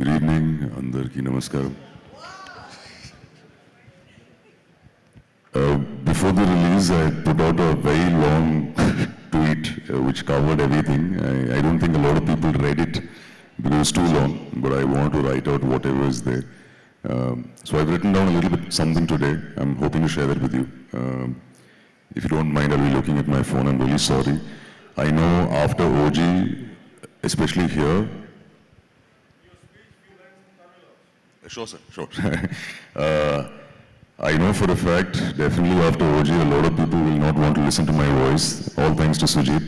Good evening, Andarki Namaskaram. Before the release, I put out a very long tweet which covered everything. I don't think a lot of people read it because it's too long, but I want to write out whatever is there. So I've written down a little bit something today. I'm hoping to share that with you. If you don't mind, I'll be looking at my phone. I'm really sorry. I know after OG, especially here. Sure, sir. Sure. I know for a fact, definitely after OG, a lot of people will not want to listen to my voice, all thanks to Sujit,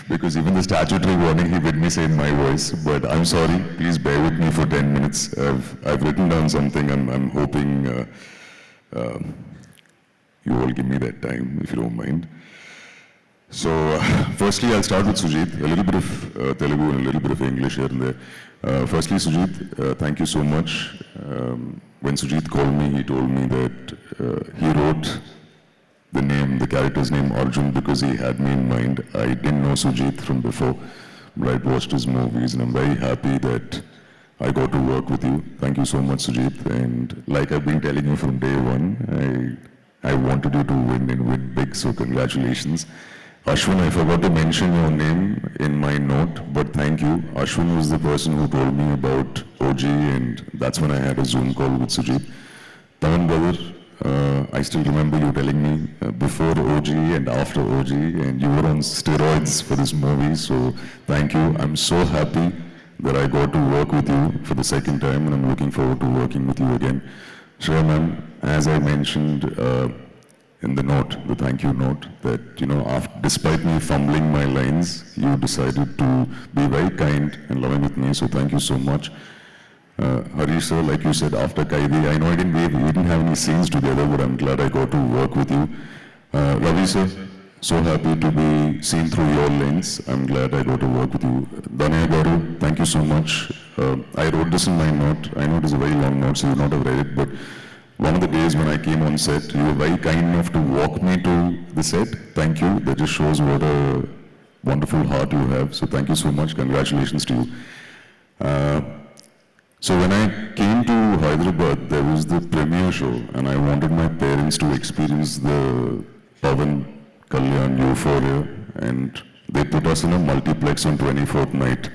because even the statutory warning he made me say in my voice. But I'm sorry, please bear with me for 10 minutes. I've written down something. I'm hoping you all give me that time, if you don't mind. So, firstly, I'll start with Sujit, a little bit of Telugu and a little bit of English here and there. Firstly, Sujit, thank you so much. When Sujit called me, he told me that he wrote the character's name Arjun because he had me in mind. I didn't know Sujit from before, but I'd watched his movies and I'm very happy that I got to work with you. Thank you so much, Sujit. And like I've been telling you from day one, I wanted you to win and win big, so congratulations. Ashwin, I forgot to mention your name in my note, but thank you. Ashwin was the person who told me about OG, and that's when I had a Zoom call with Sujit. Taman brother, I still remember you telling me before OG and after OG, and you were on steroids for this movie, so thank you. I'm so happy that I got to work with you for the second time, and I'm looking forward to working with you again. Shreya ma'am, as I mentioned, in the note, the thank you note, that, despite me fumbling my lines, you decided to be very kind and loving with me, so thank you so much. Harish sir, like you said, after Kaidi, I know we didn't have any scenes together, but I'm glad I got to work with you. Ravi sir, so happy to be seen through your lens. I'm glad I got to work with you. Danaya Garu, thank you so much. I wrote this in my note. I know it is a very long note, so you not have read it, but one of the days when I came on set, you were very kind enough to walk me to the set. Thank you. That just shows what a wonderful heart you have. So thank you so much. Congratulations to you. So when I came to Hyderabad, there was the premiere show, and I wanted my parents to experience the Pavan Kalyan Euphoria, and they put us in a multiplex on 24th night.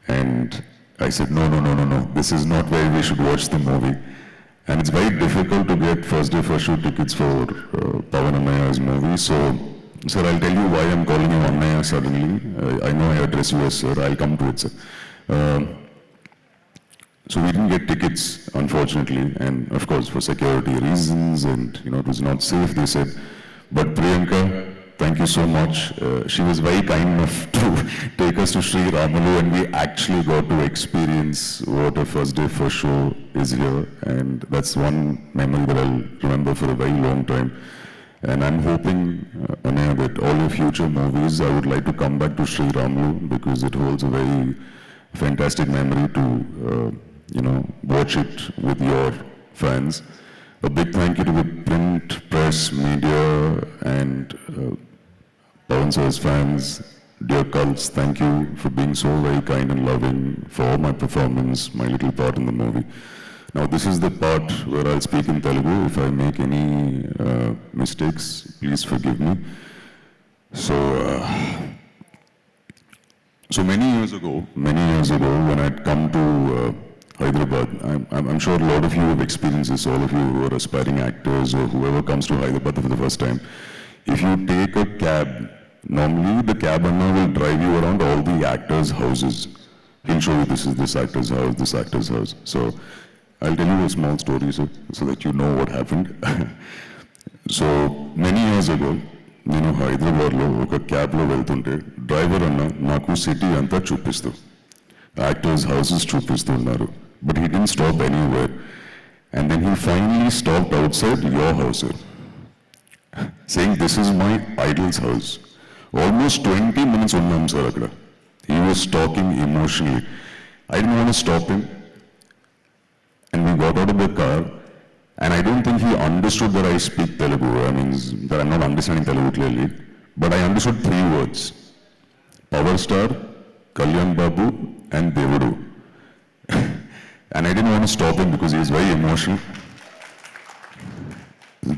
And I said, no. This is not where we should watch the movie. And it's very difficult to get first day first show tickets for Pavan Annaya's movie. So, sir, I'll tell you why I'm calling you Annaya suddenly. I know I address you as sir. I'll come to it, sir. So we didn't get tickets, unfortunately, and of course for security reasons, and it was not safe, they said. But Priyanka, thank you so much. She was very kind enough to take us to Sri Ramalu, and we actually got to experience what a first day first show is here. And that's one memory that I'll remember for a very long time. And I'm hoping, Anaya, that all your future movies, I would like to come back to Sri Ramalu because it holds a very fantastic memory to, watch it with your fans. A big thank you to the print, press, media, and Pavan sir's fans. Dear cults, thank you for being so very kind and loving for all my performance, my little part in the movie. Now this is the part where I'll speak in Telugu. If I make any mistakes, please forgive me. So many years ago, when I'd come to Hyderabad, I'm sure a lot of you have experienced this, all of you who are aspiring actors or whoever comes to Hyderabad for the first time. If you take a cab, normally the cab owner will drive you around all the actors' houses. He'll show you this is this actor's house, this actor's house. So I'll tell you a small story so that you know what happened. So many years ago, హైదరాబాద్లో ఒక క్యాబ్లో వెళ్తుంటే driver అన్న నాకు city అంతా చూపిస్తూ actors houses చూపిస్తున్నారు. But he didn't stop anywhere. And then he finally stopped outside your house, sir, saying, this is my idol's house. Almost 20 minutes unnam, sir, akada. He was talking emotionally. I didn't want to stop him. And we got out of the car. And I don't think he understood that I speak Telugu. I mean, that I'm not understanding Telugu clearly. But I understood 3 words. Power star, Kalyan Babu, and Devudu. And I didn't want to stop him because he was very emotional.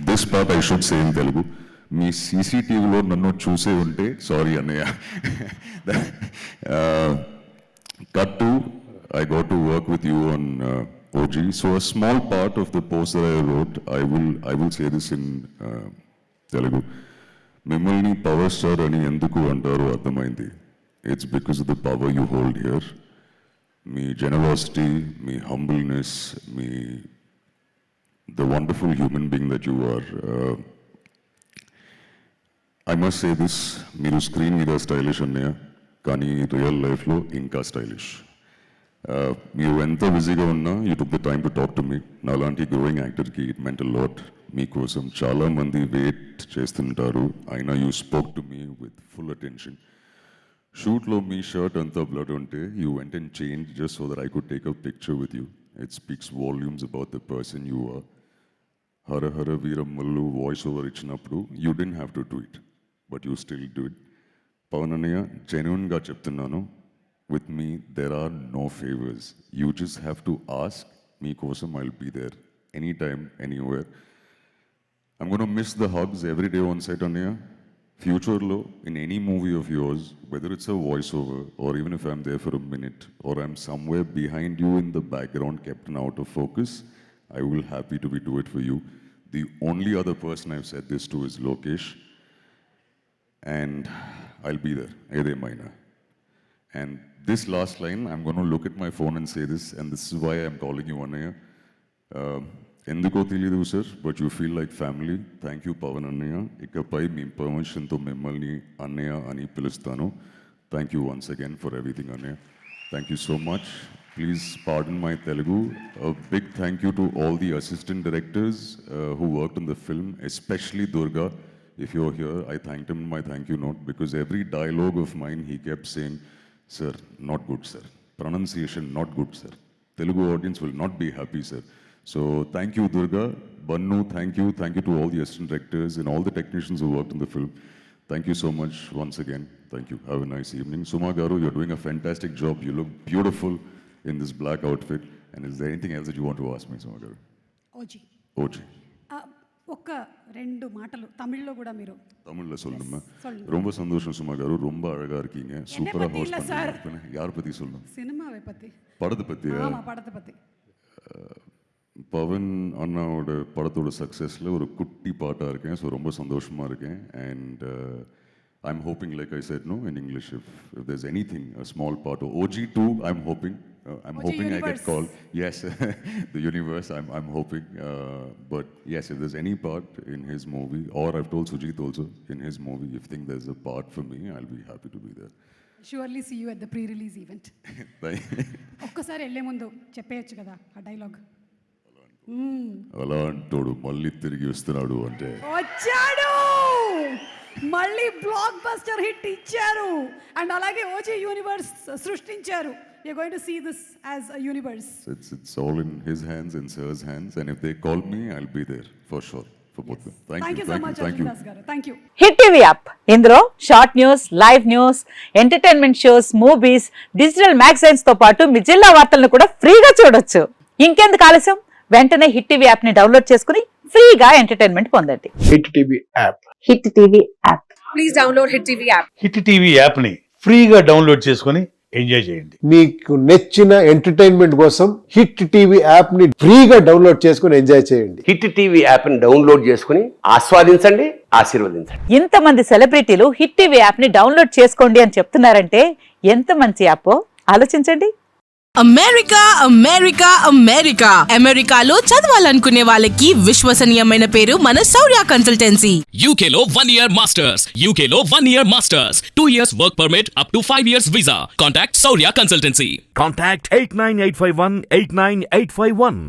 This part I should say in Telugu. మీ సీసీటీవీలో నన్ను చూసే ఉంటే sorry అన్నయ్య. Cut to, I got to work with you on OG. So a small part of the post that I wrote, I will say this in Telugu. మిమ్మల్ని power star అని ఎందుకు అంటారో అర్థమైంది. It's because of the power you hold here. Me generosity, me humbleness, the wonderful human being that you are. I must say this, మీరు screen మీద stylish అన్నయ్య, కానీ real లైఫ్లో ఇంకా స్టైలిష్. మీరు ఎంత బిజీగా ఉన్నా you took the time to talk to me. నాలాంటి గ్రోయింగ్ యాక్టర్కి ఇట్ మెంట్ అ లాట్. మీకోసం చాలామంది వెయిట్ చేస్తుంటారు, అయినా you spoke to me with full attention. షూట్లో మీ షర్ట్ అంతా బ్లడ్ ఉంటే you went and change just so that I could take a picture with you. It speaks volumes about the person you are. Hara Hara Veeramallu voice over ఇచ్చినప్పుడు you didn't have to do it, but you still do it. Pawan అన్నయ్య, జెన్యూన్గా చెప్తున్నాను, with me there are no favors. You just have to ask. మీకోసం I'll be there anytime, anywhere. I'm going to miss the hugs every day on set అన్నయ్య. ఫ్యూచర్లో in any movie of yours, whether it's a voiceover or even if I'm there for a minute or I'm somewhere behind you in the background kept out of focus, I will happy to do it for you. The only other person I've said this to is Lokesh, and I'll be there ఏదేమైనా. And this last line, I'm going to look at my phone and say this, and this is why I'm calling you Annaya. ఎందుకో తెలీదు sir, but you feel like family. Thank you Pavan అన్నయ్య. ఇకపై మీ పర్మిషన్తో మిమ్మల్ని అన్నయ్య అని పిలుస్తాను. Thank you once again for everything అన్నయ్య. Thank you so much. Please pardon my Telugu. A big thank you to all the assistant directors who worked on the film, especially Durga. If you're here, I thanked him in my thank you note because every dialogue of mine he kept saying, "Sir, not good, sir. Pronunciation, not good, sir. Telugu audience will not be happy, sir." So thank you, Durga. Bannu, thank you. Thank you to all the assistant directors and all the technicians who worked on the film. Thank you so much once again. Thank you. Have a nice evening. Suma Garu, you're doing a fantastic job. You look beautiful in this black outfit. And is there anything else that you want to ask me, Suma Garu? OG OG. ఒక్క రెండు మాటలు తమిళ్లో కూడా మీరు தமிழ்ல சொல்லணுமா? சொல்லுங்க. ரொம்ப சந்தோஷம் சுமா காரு, ரொம்ப அழகா இருக்கீங்க, சூப்பரா பத்தி இல்ல ஹோஸ்ட் சார். பண்ணீங்க. யார பத்தி சொல்லணும்? சினிமாவை பத்தி. படத்தை பத்தியா? ஆமா, படத்தை பத்தி. பவன் அண்ணாவோட படத்தோட சக்ஸஸில் ஒரு குட்டி பாட்டாக இருக்கேன். ஸோ ரொம்ப சந்தோஷமாக இருக்கேன். And I'm hoping like I said no in English if there's anything a small part OG2 I'm hoping I get called. Yes, the universe, I'm hoping. But yes, if there's any part in his movie, or I've told Sujit also, in his movie, if you think there's a part for me, I'll be happy to be there. Surely see you at the pre-release event. ఒక్కసారి వెళ్ళే ముందు చెప్పేయచ్చు కదా ఆ dialogue. అలా అంటాడు మళ్ళీ తిరిగి వస్తున్నాడు అంటే వచ్చాడు, మళ్ళీ బ్లాక్ బస్టర్ హిట్ ఇచ్చారు, అండ్ అలాగే ఓజీ యూనివర్స్ సృష్టించారు. You're going to see this as a universe. It's all in his hands and Sir's hands, and if they call me, I'll be there for sure for both of them. Thank you so much, Arjun garu. Thank you. Hit TV app, ఇందులో short news, live news, entertainment shows, movies, digital magazines తో పాటు మీ జిల్లా వార్తలను కూడా ఫ్రీగా చూడొచ్చు. ఇంకెందుకు ఆలస్యం, వెంటనే హిట్ టీవీ యాప్ ని డౌన్లోడ్ చేసుకుని ఫ్రీగా ఎంటర్టైన్మెంట్ పొందండి. Hit TV app. Hit TV app. Please download hit TV app. Hit TV app ని ఫ్రీగా డౌన్లోడ్ చేసుకొని ఎంజాయ్ చేయండి. మీకు నచ్చిన ఎంటర్టైన్మెంట్ కోసం హిట్ టీవీ యాప్ ని ఫ్రీగా డౌన్లోడ్ చేసుకుని ఎంజాయ్ చేయండి. హిట్ టీవీ యాప్ ని డౌన్లోడ్ చేసుకుని ఆస్వాదించండి, ఆశీర్వదించండి. ఇంతమంది సెలబ్రిటీలు హిట్ టీవీ యాప్ ని డౌన్లోడ్ చేసుకోండి అని చెప్తున్నారంటే ఎంత మంచి యాప్ ఆలోచించండి. అమెరికా అమెరికా అమెరికా అమెరికాలో చదవాలనుకునే వాళ్ళకి విశ్వసనీయమైన పేరు మన శౌర్య కన్సల్టెన్సీ. UK లో 1 year masters, UK లో 1 year masters, 2 years work permit up to 5 years visa. Contact Saurya Consultancy. Contact 89851 89851.